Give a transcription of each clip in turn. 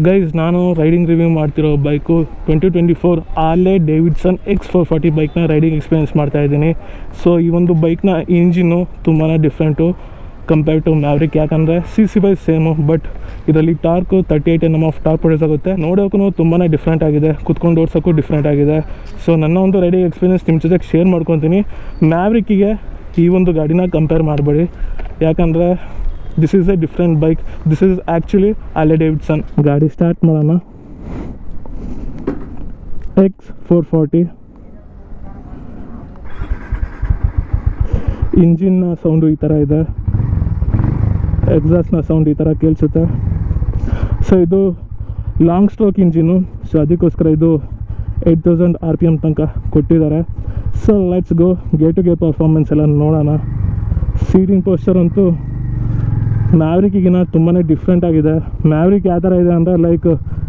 Guys, ನಾನು riding review ಮಾಡ್ತಿರೋ bike 2024 Harley Davidson X440 ಬೈಕ್ನ ರೈಡಿಂಗ್ ಎಕ್ಸ್ಪೀರಿಯೆನ್ಸ್ ಮಾಡ್ತಾ ಇದ್ದೀನಿ. ಸೊ ಈ ಒಂದು ಬೈಕ್ನ ಇಂಜಿನ್ನು ತುಂಬಾ ಡಿಫ್ರೆಂಟು ಕಂಪೇರ್ ಟು ಮ್ಯಾವ್ರಿಕ್. ಯಾಕಂದರೆ ಸಿ ಬೈ ಸೇಮು, ಬಟ್ ಇದರಲ್ಲಿ torque 38 Nm of torque produce ಆಗುತ್ತೆ. ನೋಡೋಕ್ಕೂ ತುಂಬಾ ಡಿಫ್ರೆಂಟ್ ಆಗಿದೆ, ಕುತ್ಕೊಂಡು ಓಡಿಸೋಕ್ಕೂ ಡಿಫ್ರೆಂಟ್ ಆಗಿದೆ. ಸೊ ನನ್ನ ಒಂದು ರೈಡಿಂಗ್ ಎಕ್ಸ್ಪೀರಿಯೆನ್ಸ್ ನಿಮ್ಮ ಜೊತೆಗೆ ಶೇರ್ ಮಾಡ್ಕೊತೀನಿ. ಮ್ಯಾವ್ರಿಕ್ಕಿಗೆ ಈ ಒಂದು ಗಾಡಿನ ಕಂಪೇರ್ ಮಾಡಬೇಡಿ, ಯಾಕಂದರೆ this is A different bike. This is actually Harley Davidson. ಗಾಡಿ ಸ್ಟಾರ್ಟ್ ಮಾಡೋಣ. X440 ಇಂಜಿನ್ನ ಸೌಂಡು ಈ ಥರ ಇದೆ, ಎಕ್ಸಾಸ್ಟ್ನ ಸೌಂಡ್ ಈ ಥರ ಕೇಳಿಸುತ್ತೆ. ಸೊ ಇದು ಲಾಂಗ್ ಸ್ಟ್ರೋಕ್ ಇಂಜಿನು, ಸೊ ಅದಕ್ಕೋಸ್ಕರ ಇದು 8000 RPM ತನಕ ಕೊಟ್ಟಿದ್ದಾರೆ. So let's go gear to gear performance ಎಲ್ಲ ನೋಡೋಣ. ಸೀಟಿಂಗ್ ಪೋಸ್ಚರ್ ಅಂತೂ ಮ್ಯಾವ್ರಿಕ್ಕಿಗಿನ ತುಂಬಾ ಡಿಫ್ರೆಂಟ್ ಆಗಿದೆ. ಮ್ಯಾವ್ರಿಕ್ ಯಾವ ಥರ ಇದೆ ಅಂದರೆ ಲೈಕ್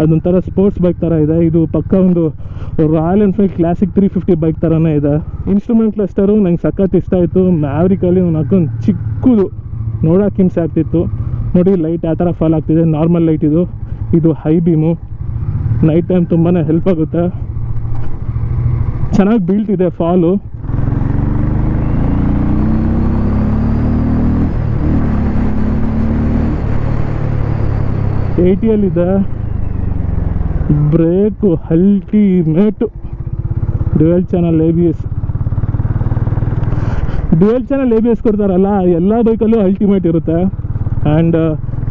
ಅದೊಂಥರ ಸ್ಪೋರ್ಟ್ಸ್ ಬೈಕ್ ಥರ ಇದೆ. ಇದು ಪಕ್ಕ ಒಂದು ರಾಯಲ್ ಎನ್ಫೀಲ್ಡ್ ಕ್ಲಾಸಿಕ್ 350 ಬೈಕ್ ಥರನೇ ಇದೆ. ಇನ್ಸ್ಟ್ರೂಮೆಂಟ್ ಕ್ಲಸ್ಟರು ನಂಗೆ ಸಖತ್ ಇಷ್ಟ ಆಯಿತು. ಮ್ಯಾವ್ರಿಕಲ್ಲಿ ಒಂದು ಹಾಕೊಂಡು ಚಿಕ್ಕದು ನೋಡೋಕೆ ಹಿಂಸೆ ಆಗ್ತಿತ್ತು. ನೋಡಿ ಲೈಟ್ ಯಾವ ಥರ ಫಾಲ್ ಆಗ್ತಿದೆ, ನಾರ್ಮಲ್ ಲೈಟ್ ಇದು ಹೈ ಬೀಮು. ನೈಟ್ ಟೈಮ್ ತುಂಬಾ ಹೆಲ್ಪ್ ಆಗುತ್ತೆ, ಚೆನ್ನಾಗಿ ಬೀಳ್ತಿದೆ ಫಾಲು. ATL ಇದೆ, brake ultimate, dual channel ABS ಕೊಡ್ತಾರಲ್ಲ, ಎಲ್ಲ ಬೈಕಲ್ಲೂ ಅಲ್ಟಿಮೇಟ್ ಇರುತ್ತೆ. ಆ್ಯಂಡ್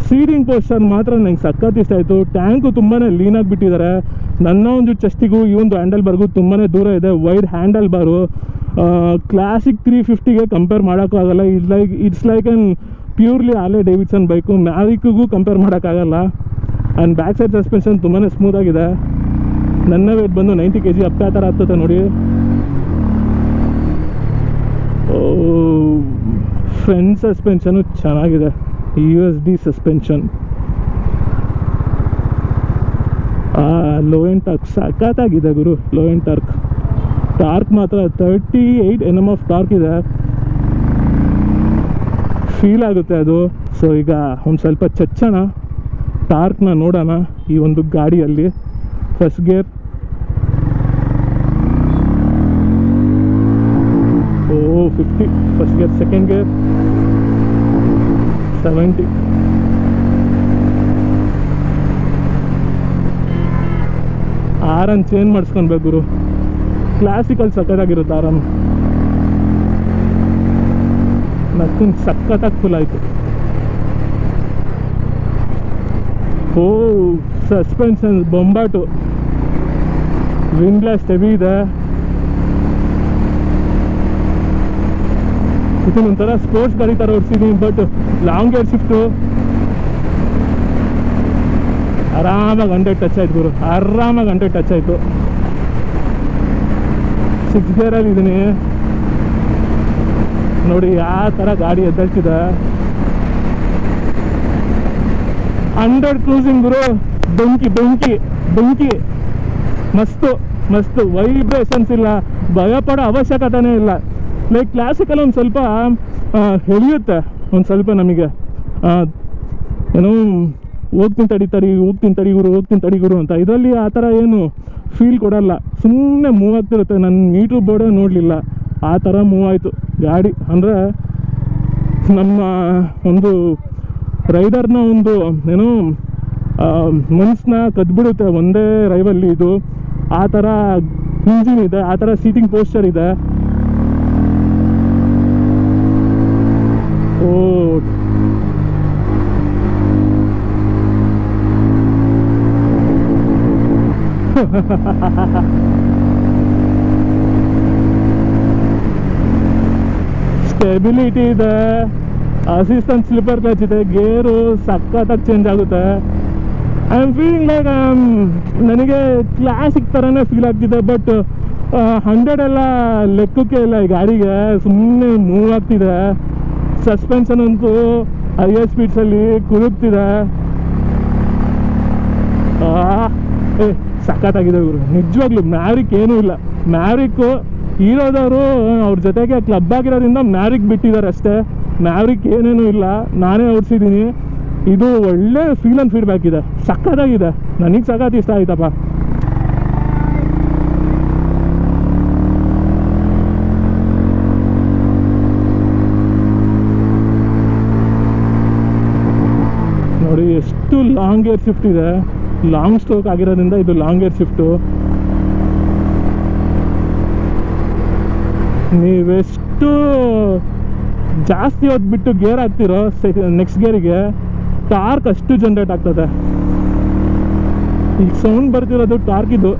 ಸೀಟಿಂಗ್ ಪೋಸ್ಚರ್ ಮಾತ್ರ ನಂಗೆ ಸಖತ್ ಇಷ್ಟ ಆಯಿತು. ಟ್ಯಾಂಕು ತುಂಬಾ ಲೀನಾಗಿ ಬಿಟ್ಟಿದ್ದಾರೆ. ನನ್ನ ಒಂದು ಚೆಸ್ಟಿಗೂ ಈ ಒಂದು ಹ್ಯಾಂಡಲ್ ಬಾರ್ಗೂ ತುಂಬಾ ದೂರ ಇದೆ. ವೈಡ್ ಹ್ಯಾಂಡಲ್ ಬಾರು ಕ್ಲಾಸಿಕ್ 350ಗೆ ಕಂಪೇರ್ ಮಾಡೋಕ್ಕಾಗಲ್ಲ. It's like on purely Harley Davidson bike. ಮ್ಯಾವ್ರಿಕ್ಕಿಗೂ ಕಂಪೇರ್ ಮಾಡೋಕ್ಕಾಗಲ್ಲ. ಆ್ಯಂಡ್ ಬ್ಯಾಕ್ ಸೈಡ್ ಸಸ್ಪೆನ್ಷನ್ ತುಂಬಾ ಸ್ಮೂತಾಗಿದೆ. ನನ್ನ ವೇಟ್ ಬಂದು 90 kg ಅಪ್ಪ ಆ ಥರ ಆಗ್ತದೆ ನೋಡಿ. ಫ್ರಂಟ್ ಸಸ್ಪೆನ್ಷನು ಚೆನ್ನಾಗಿದೆ, USD suspension. Low end torque ಸಖತ್ತಾಗಿದೆ ಗುರು. ಲೋ ಎಂಡ್ ಟಾರ್ಕ್ ಮಾತ್ರ 38 Nm ಆಫ್ ಟಾರ್ಕ್ ಇದೆ, ಫೀಲ್ ಆಗುತ್ತೆ ಅದು. ಸೊ ಈಗ ಒಂದು ಸ್ವಲ್ಪ ಚಚ್ಚೋಣ, ಟಾರ್ಕ್ನ ನೋಡೋಣ ಈ ಒಂದು ಗಾಡಿಯಲ್ಲಿ. First gear, 50 first gear. Second gear 70. Horn change ಮಾಡಿಸ್ಕೊಳ್ಬೇಕು ಗುರು. ಕ್ಲಾಸಿಕಲ್ ಸಖತ್ತಾಗಿರುತ್ತೆ ಆರಾಮ್. ನಕ್ಕಿಂಗ್ ಸಖತ್ತಾಗಿ ಫುಲ್ ಆಯಿತು. ಸಸ್ಪೆನ್ಷನ್ ಬೊಂಬಾಟು, ವಿಂಡ್ ಗ್ಲಾಸ್ ಹೆವಿ ಇದೆ. ಇದು ಒಂಥರ ಸ್ಪೋರ್ಟ್ಸ್ ಗಾಡಿ ಥರ ಓಡಿಸಿದ್ದೀನಿ, ಬಟ್ ಲಾಂಗ್ ಗೇರ್ ಶಿಫ್ಟು ಆರಾಮಾಗಿ 100 ಟಚ್ ಆಯ್ತು ಗುರು, ಆರಾಮಾಗಿ 100 ಟಚ್ ಆಯಿತು. 6 ಗೇರಲ್ಲಿ ಇದ್ದೀನಿ ನೋಡಿ ಯಾವ ಥರ ಗಾಡಿ ಎದ್ದಳ್ತಿದೆ. 100 ಕ್ರೂಸಿಂಗ್ ಗುರು. ಬೆಂಕಿ ಮಸ್ತು ವೈಬ್ರೇಷನ್ಸ್ ಇಲ್ಲ, ಭಯಪಡೋ ಅವಶ್ಯಕತೆನೇ ಇಲ್ಲ. ಲೈಕ್ ಕ್ಲಾಸಿಕಲ್ ಒಂದು ಸ್ವಲ್ಪ ಎಳಿಯುತ್ತೆ, ಒಂದು ಸ್ವಲ್ಪ ನಮಗೆ ಏನೋ ಹೋಗ್ತೀನಿ ತಡಿ ಗುರು ಅಂತ. ಇದರಲ್ಲಿ ಆ ಥರ ಏನು ಫೀಲ್ ಕೊಡಲ್ಲ, ಸುಮ್ಮನೆ ಮೂವ್ ಆಗ್ತಿರುತ್ತೆ. ನನ್ನ ಮೀಟ್ರ್ ಬೋರ್ಡೇ ನೋಡಲಿಲ್ಲ, ಆ ಥರ ಮೂವ್ ಆಯಿತು ಗಾಡಿ. ಅಂದರೆ ನಮ್ಮ ಒಂದು ರೈಡರ್ನ ಒಂದು ಏನೋ ಮನ್ಸನ್ನ ಕದ್ಬಿಡುತ್ತೆ ಒಂದೇ ರೈವಲ್ಲಿ. ಇದು ಆ ಥರ ಇಂಜಿನ್ ಇದೆ, ಆ ಥರ ಸೀಟಿಂಗ್ ಪೋಸ್ಚರ್ ಇದೆ. ಸ್ಟೆಬಿಲಿಟಿ ಇದೆ, ಅಸಿಸ್ಟೆಂಟ್ ಸ್ಲಿಪ್ಪರ್ ಕ್ಲಚ್ ಇದೆ, ಗೇರು ಸಖತ್ತಾಗಿ ಚೇಂಜ್ ಆಗುತ್ತೆ. ಐ ಆಮ್ ಫೀಲಿಂಗ್ ಲೈಕ್ ನನಗೆ ಕ್ಲಾಸಿಕ್ ಥರನೇ ಫೀಲ್ ಆಗ್ತಿದೆ. ಬಟ್ 100 ಎಲ್ಲ ಲೆಕ್ಕಕ್ಕೆ ಇಲ್ಲ ಈ ಗಾಡಿಗೆ, ಸುಮ್ಮನೆ ಮೂವ್ ಆಗ್ತಿದೆ. ಸಸ್ಪೆನ್ಷನ್ ಅಂತೂ ಹೈಯರ್ ಸ್ಪೀಡ್ಸಲ್ಲಿ ಕುರುಗ್ತಿದೆ. ಸಖತ್ತಾಗಿದೆ ಗುರು ನಿಜವಾಗ್ಲೂ. ಮ್ಯಾವ್ರಿಕ್ ಏನೂ ಇಲ್ಲ. ಮ್ಯಾವ್ರಿಕ್ಕು ಹೀರೋದವರು ಅವ್ರ ಜೊತೆಗೆ ಕ್ಲಬ್ ಆಗಿರೋದ್ರಿಂದ ಮ್ಯಾವ್ರಿಕ್ ಬಿಟ್ಟಿದ್ದಾರೆ ಅಷ್ಟೇ. ಮ್ಯಾವ್ರಿಕ್ ಏನೇನೂ ಇಲ್ಲ, ನಾನೇ ಓಡಿಸಿದ್ದೀನಿ. ಇದು ಒಳ್ಳೆ ಫೀಲ್ ಆ್ಯಂಡ್ ಫೀಡ್ಬ್ಯಾಕ್ ಇದೆ, ಸಕ್ಕತ್ತಾಗಿದೆ, ನನಗೆ ಸಖತ್ ಇಷ್ಟ ಆಯ್ತಪ್ಪ. ನೋಡಿ ಎಷ್ಟು ಲಾಂಗ್ ಏರ್ ಶಿಫ್ಟ್ ಇದೆ, ಲಾಂಗ್ ಸ್ಟ್ರೋಕ್ ಆಗಿರೋದ್ರಿಂದ ಇದು ಲಾಂಗ್ ಏರ್ ಶಿಫ್ಟು. ನೀವೆಷ್ಟು ಜಾಸ್ತಿ ಹೊತ್ತು ಬಿಟ್ಟು ಗೇರ್ ಹಾಕ್ತಿರೋ ನೆಕ್ಸ್ಟ್ ಗೇರಿಗೆ ಟಾರ್ಕ್ ಅಷ್ಟು ಜನ್ರೇಟ್ ಆಗ್ತದೆ. ಈಗ ಸೌಂಡ್ ಬರ್ತಿರೋದು ಟಾರ್ಕ್ ಇದು.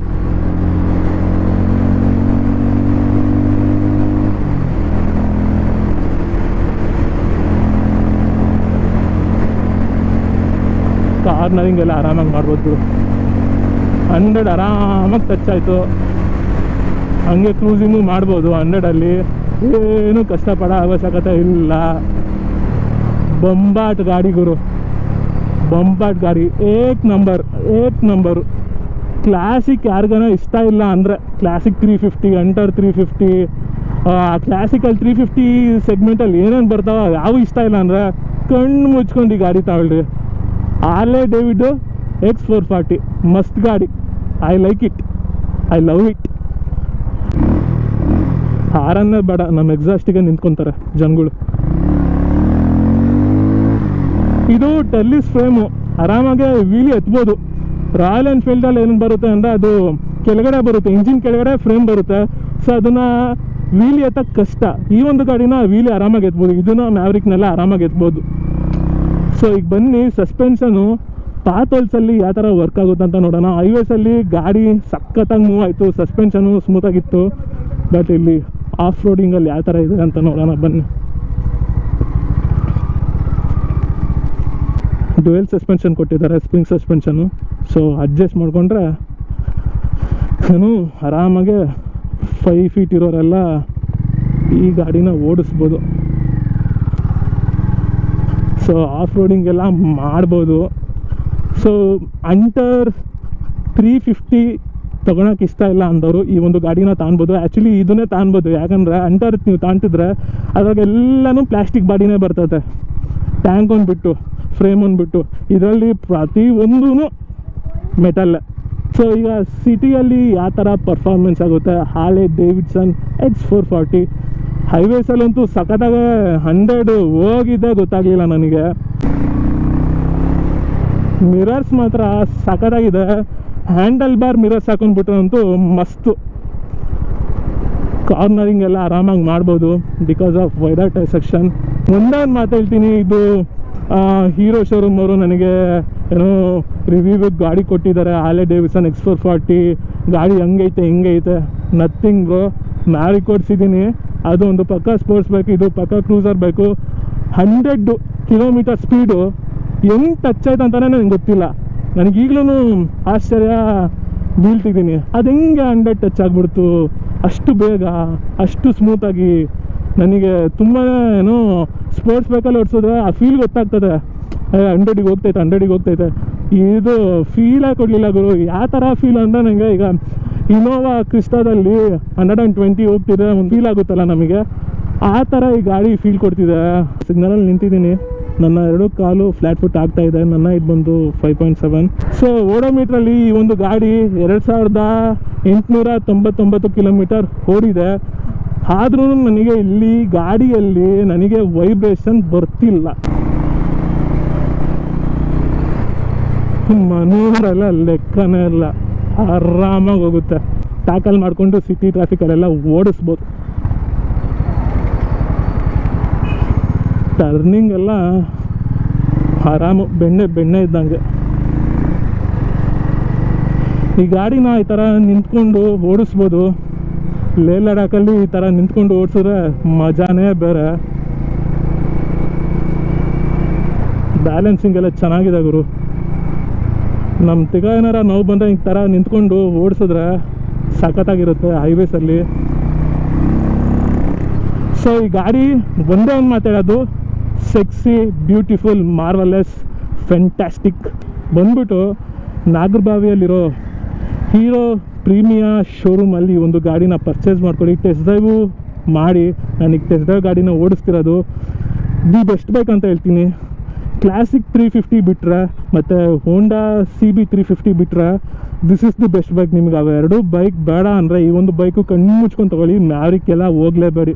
ಕಾರ್ನರಿಂಗ್ ಎಲ್ಲ ಆರಾಮಾಗಿ ಮಾಡ್ಬೋದು. 100 ಆರಾಮಾಗಿ ಟಚ್ ಆಯಿತು, ಹಂಗೆ ಕ್ರೂಸಿಂಗು ಮಾಡ್ಬೋದು 100ಅಲ್ಲಿ, ಏನು ಕಷ್ಟಪಡೋ ಅವಶ್ಯಕತೆ ಇಲ್ಲ. ಬೊಂಬಾಟ್ ಗಾಡಿ ಗುರು, ಬೊಂಬಾಟ್ ಗಾಡಿ, ಏಕ್ ನಂಬರು. ಕ್ಲಾಸಿಕ್ ಯಾರಿಗಾನ ಇಷ್ಟ ಇಲ್ಲ ಅಂದರೆ ಕ್ಲಾಸಿಕ್ 350, ಅಂಟರ್ 350, ಕ್ಲಾಸಿಕಲ್ 350 ಸೆಗ್ಮೆಂಟಲ್ಲಿ ಏನೇನು ಬರ್ತಾವ ಯಾವ ಇಷ್ಟ ಇಲ್ಲ ಅಂದರೆ ಕಣ್ಣು ಮುಚ್ಕೊಂಡು ಈ ಗಾಡಿ ತಗೊಳ್ರಿ. ಹಾರ್ಲೆ ಡೇವಿಡ್ X440 ಮಸ್ತ್ ಗಾಡಿ, I like it, I love it. ಹಾರನ್ನೇ ಬೇಡ, ನಮ್ಮ ಎಕ್ಸಾಸ್ಟಿಗೆ ನಿಂತ್ಕೊತಾರೆ ಜನಗಳು. ಇದು ಟೆಲ್ಲಿಸ್ ಫ್ರೇಮು, ಆರಾಮಾಗೆ ವೀಲಿ ಎತ್ಬೋದು. ರಾಯಲ್ ಎನ್ಫೀಲ್ಡಲ್ಲಿ ಏನು ಬರುತ್ತೆ ಅಂದರೆ ಅದು ಕೆಳಗಡೆ ಬರುತ್ತೆ, ಇಂಜಿನ್ ಕೆಳಗಡೆ ಫ್ರೇಮ್ ಬರುತ್ತೆ, ಸೊ ಅದನ್ನು ವೀಲಿ ಎತ್ತಕ್ಕೆ ಕಷ್ಟ. ಈ ಒಂದು ಗಾಡಿನ ವೀಲಿ ಆರಾಮಾಗಿ ಎತ್ಬೋದು, ಇದನ್ನು ಮ್ಯಾವ್ರಿಕ್ನೆಲ್ಲ ಆರಾಮಾಗಿ ಎತ್ಬೋದು. ಸೊ ಈಗ ಬನ್ನಿ ಸಸ್ಪೆನ್ಷನು ಪಾತ್ ಹೋಲ್ಸಲ್ಲಿ ಯಾವ ಥರ ವರ್ಕ್ ಆಗುತ್ತೆ ಅಂತ ನೋಡೋಣ. ಹೈವೇಸಲ್ಲಿ ಗಾಡಿ ಸಖತ್ತಾಗಿ ಮೂವ್ ಆಯಿತು, ಸಸ್ಪೆನ್ಷನು ಸ್ಮೂತಾಗಿತ್ತು, ಬಟ್ ಇಲ್ಲಿ ಆಫ್ ರೋಡಿಂಗಲ್ಲಿ ಯಾವ ಥರ ಇದೆ ಅಂತ ನೋಡೋಣ ಬನ್ನಿ. ಡ್ಯುಯಲ್ ಸಸ್ಪೆನ್ಷನ್ ಕೊಟ್ಟಿದ್ದಾರೆ, ಸ್ಪ್ರಿಂಗ್ ಸಸ್ಪೆನ್ಷನು. ಸೊ ಅಡ್ಜಸ್ಟ್ ಮಾಡಿಕೊಂಡ್ರೆ ಏನು ಆರಾಮಾಗೆ 5 ಫೀಟ್ ಇರೋರೆಲ್ಲ ಈ ಗಾಡಿನ ಓಡಿಸ್ಬೋದು. ಸೊ ಆಫ್ ರೋಡಿಂಗೆಲ್ಲ ಮಾಡ್ಬೋದು. ಸೊ ಅಂಟರ್ 350 ತೊಗೊಳಕ್ಕೆ ಇಷ್ಟ ಇಲ್ಲ ಅಂದವರು ಈ ಒಂದು ಗಾಡಿನ ತಾಣ್ಬೋದು. ಆ್ಯಕ್ಚುಲಿ ಇದನ್ನೇ ತಾಣ್ಬೋದು, ಯಾಕಂದರೆ ಅಂಟರ್ ನೀವು ತಾಣ್ತಿದ್ರೆ ಅದ್ರಾಗೆಲ್ಲನೂ ಪ್ಲಾಸ್ಟಿಕ್ ಬಾಡಿನೇ ಬರ್ತದೆ, ಟ್ಯಾಂಕ್ ಒಂದ್ಬಿಟ್ಟು ಫ್ರೇಮ್ ಒಂದ್ಬಿಟ್ಟು, ಇದರಲ್ಲಿ ಪ್ರತಿಯೊಂದೂ ಮೆಟಲ್. ಸೊ ಈಗ ಸಿಟಿಯಲ್ಲಿ ಯಾವ ಥರ ಪರ್ಫಾರ್ಮೆನ್ಸ್ ಆಗುತ್ತೆ, ಹಾರ್ಲೆ ಡೇವಿಡ್ಸನ್ X440 ಹೈವೇಸಲ್ಲಂತೂ ಸಖತ್ತಾಗೆ 100 ಹೋಗಿದ್ದೆ ಗೊತ್ತಾಗಲಿಲ್ಲ ನನಗೆ. ಮಿರರ್ಸ್ ಮಾತ್ರ ಸಖತ್ತಾಗಿದೆ, ಹ್ಯಾಂಡಲ್ ಬಾರ್ ಮಿರರ್ಸ್ ಹಾಕೊಂಡ್ಬಿಟ್ರಂತೂ ಮಸ್ತು. ಕಾರ್ನರಿಂಗ್ ಎಲ್ಲ ಆರಾಮಾಗಿ ಮಾಡ್ಬೋದು because of wider tyre section. ಒಂದೇ ಮಾತು ಹೇಳ್ತೀನಿ, ಇದು ಹೀರೋ ಶೋರೂಮ್ ಅವರು ನನಗೆ ಏನೋ ರಿವ್ಯೂಗೆ ಗಾಡಿ ಕೊಟ್ಟಿದ್ದಾರೆ, ಹಾರ್ಲೆ ಡೇವಿಡ್ಸನ್ X440 ಗಾಡಿ ಹಂಗೈತೆ ಹಿಂಗೈತೆ, ನಥಿಂಗ್ ಬ್ರೋ. ಮ್ಯಾರಿಕ್ ಓಡಿಸಿದ್ದೀನಿ, ಅದು ಒಂದು ಪಕ್ಕ ಸ್ಪೋರ್ಟ್ಸ್ ಬೇಕು, ಇದು ಪಕ್ಕ ಕ್ರೂಸರ್ ಬೇಕು. 100 ಕಿಲೋಮೀಟರ್ ಸ್ಪೀಡು ಹೆಂಗೆ ಟಚ್ ಆಯ್ತು ಅಂತಲೇ ನನಗೆ ಗೊತ್ತಿಲ್ಲ. ನನಗೀಗಲೂ ಆಶ್ಚರ್ಯ ಬೀಳ್ತಿದ್ದೀನಿ, ಅದು ಹೆಂಗೆ 100 ಟಚ್ ಆಗಿಬಿಡ್ತು ಅಷ್ಟು ಬೇಗ, ಅಷ್ಟು ಸ್ಮೂತಾಗಿ. ನನಗೆ ತುಂಬಾ ಏನು ಸ್ಪೋರ್ಟ್ಸ್ ಬೈಕಲ್ಲಿ ಓಡಿಸಿದ್ರೆ ಆ ಫೀಲ್ ಗೊತ್ತಾಗ್ತದೆ, 100ಗೆ ಹೋಗ್ತೈತೆ. ಇದು ಫೀಲಾಗಿ ಕೊಡಲಿಲ್ಲ ಗುರು. ಯಾವ ಥರ ಫೀಲ್ ಅಂದರೆ ನನಗೆ ಈಗ ಇನೋವಾ ಕ್ರಿಸ್ಟಾದಲ್ಲಿ 120 ಹೋಗ್ತಿದ್ರೆ ಒಂದು ಫೀಲ್ ಆಗುತ್ತಲ್ಲ ನಮಗೆ, ಆ ಥರ ಈ ಗಾಡಿ ಫೀಲ್ ಕೊಡ್ತಿದೆ. ಸಿಗ್ನಲಲ್ಲಿ ನಿಂತಿದ್ದೀನಿ, ನನ್ನ 2 ಕಾಲು ಫ್ಲ್ಯಾಟ್ ಫುಟ್ ಆಗ್ತಾ ಇದೆ. ನನ್ನ ಇದು ಬಂದು 5.7. ಸೊ ಓಡೋಮೀಟ್ರಲ್ಲಿ ಈ ಒಂದು ಗಾಡಿ 2899 ಕಿಲೋಮೀಟರ್ ಓಡಿದೆ. ಆದ್ರೂ ನನಗೆ ಇಲ್ಲಿ ಗಾಡಿಯಲ್ಲಿ ನನಗೆ ವೈಬ್ರೇಷನ್ ಬರ್ತಿಲ್ಲ. ಮನೋರೆಲ್ಲ ಲೆಕ್ಕನೇ ಇಲ್ಲ, ಆರಾಮಾಗಿ ಹೋಗುತ್ತೆ. ಟ್ಯಾಕಲ್ ಮಾಡಿಕೊಂಡು ಸಿಟಿ ಟ್ರಾಫಿಕಲ್ಲೆಲ್ಲ ಓಡಿಸ್ಬೋದು. ಟರ್ನಿಂಗ್ ಎಲ್ಲ ಆರಾಮು, ಬೆಣ್ಣೆ ಇದ್ದಂಗೆ. ಈ ಗಾಡಿನ ಈ ಥರ ನಿಂತ್ಕೊಂಡು ಓಡಿಸ್ಬೋದು. ಲೇ ಲಡಾಖಲ್ಲಿ ಈ ಥರ ನಿಂತ್ಕೊಂಡು ಓಡಿಸಿದ್ರೆ ಮಜಾನೇ ಬೇರೆ. ಬ್ಯಾಲೆನ್ಸಿಂಗ್ ಎಲ್ಲ ಚೆನ್ನಾಗಿದೆ ಗುರು. ನಮ್ಮ ತಿಗ ಏನಾರ ನೋವು ಬಂದರೆ ಈ ಥರ ನಿಂತ್ಕೊಂಡು ಓಡಿಸಿದ್ರೆ ಸಖತ್ತಾಗಿರುತ್ತೆ ಹೈವೇಸಲ್ಲಿ. ಸೊ ಈ ಗಾಡಿ ಒಂದೇ ಒಂದು ಮಾತಾಡೋದು, ಸೆಕ್ಸಿ, ಬ್ಯೂಟಿಫುಲ್, ಮಾರ್ವಲೆಸ್, ಫ್ಯಾಂಟಾಸ್ಟಿಕ್. ಬಂದ್ಬಿಟ್ಟು ನಾಗರಬಾವಿಯಲ್ಲಿರೋ ಹೀರೋ ಪ್ರೀಮಿಯಾ ಶೋರೂಮಲ್ಲಿ ಒಂದು ಗಾಡಿನ ಪರ್ಚೇಸ್ ಮಾಡ್ಕೊಳ್ಳಿ. ಟೆಸ್ಟ್ ಡ್ರೈವು ಮಾಡಿ, ನನಗೆ ಟೆಸ್ಟ್ ಡ್ರೈವ್ ಗಾಡಿನ ಓಡಿಸ್ತಿರೋದು ದಿ ಬೆಸ್ಟ್ ಬೈಕ್ ಅಂತ ಹೇಳ್ತೀನಿ. ಕ್ಲಾಸಿಕ್ 350 ಬಿಟ್ಟರೆ ಮತ್ತು ಹೋಂಡಾ CB 350 ಬಿಟ್ಟರೆ this is the best bike. ನಿಮ್ಗೆ ಅವೆರಡು ಬೈಕ್ ಬೇಡ ಅಂದರೆ ಈ ಒಂದು ಬೈಕು ಕಣ್ಣು ಮುಚ್ಕೊಂಡು ತೊಗೊಳ್ಳಿ, ಮ್ಯಾವ್ರಿಕ್ ಎಲ್ಲ ಹೋಗಲೇಬೇಡಿ.